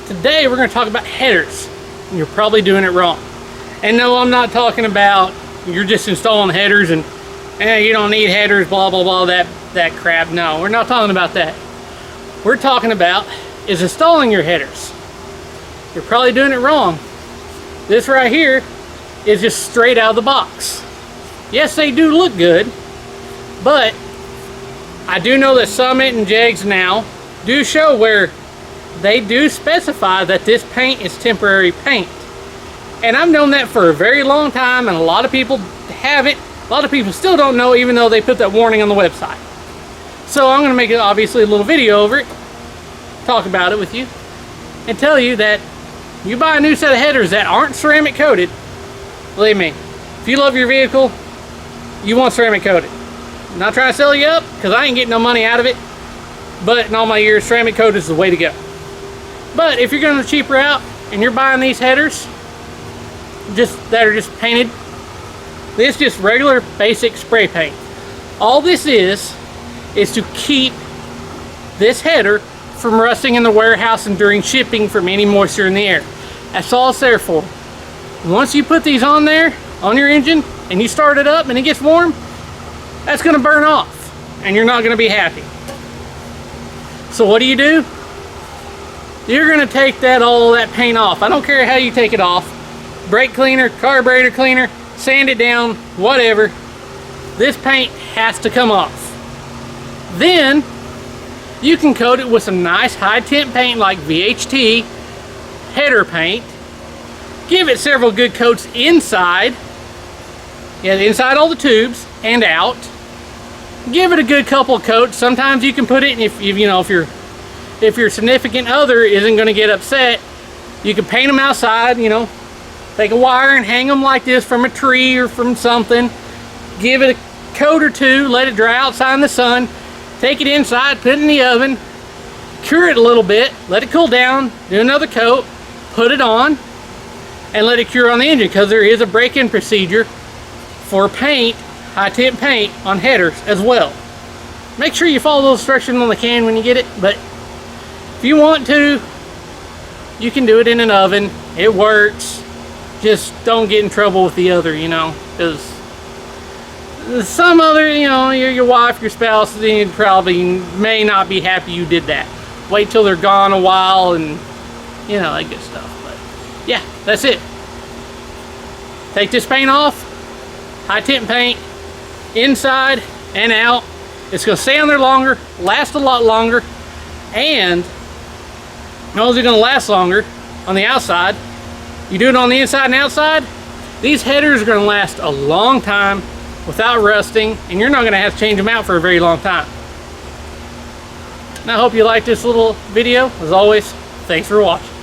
Today we're going to talk about headers. You're probably doing it wrong. And no, I'm not talking about you're just installing headers and you don't need headers, blah blah blah, that crap. No, we're not talking about that. We're talking about is installing your headers. You're probably doing it wrong. This right here is just straight out of the box. Yes, they do look good, but I do know that Summit and Jegs now do show where they do specify that this paint is temporary paint. And I've known that for a very long time, and a lot of people have it. A lot of people still don't know, even though they put that warning on the website. So I'm going to make obviously a little video over it, talk about it with you, and tell you that you buy a new set of headers that aren't ceramic coated, believe me, if you love your vehicle, you want ceramic coated. I'm not trying to sell you up, because I ain't getting no money out of it, but in all my years, ceramic coated is the way to go. But if you're going the cheap route and you're buying these headers that are just painted, this is just regular basic spray paint. All this is to keep this header from rusting in the warehouse and during shipping from any moisture in the air. That's all it's there for. Once you put these on there on your engine and you start it up and it gets warm, that's going to burn off and you're not going to be happy. So what do? You're going to take all that paint off. I don't care how you take it off. Brake cleaner, carburetor cleaner, sand it down, whatever. This paint has to come off. Then you can coat it with some nice high temp paint like VHT header paint. Give it several good coats inside. Yeah, inside all the tubes and out. Give it a good couple of coats. Sometimes you can put it in, if your significant other isn't going to get upset, you can paint them outside, take a wire and hang them like this from a tree or from something. Give it a coat or two, let it dry outside in the sun. Take it inside, put it in the oven, cure it a little bit, let it cool down, do another coat, put it on, and let it cure on the engine, because there is a break-in procedure for paint, high temp paint on headers as well. Make sure you follow those instructions on the can when you get it, but if you want to, you can do it in an oven. It works. Just don't get in trouble with the other, because some other, your wife, your spouse, then probably may not be happy you did that. Wait till they're gone a while and, that good stuff. But yeah, that's it. Take this paint off, high temp paint, inside and out. It's going to stay on there longer, last a lot longer, and not only is it going to last longer on the outside, you do it on the inside and outside, these headers are going to last a long time without rusting, and you're not going to have to change them out for a very long time. And I hope you liked this little video. As always, thanks for watching.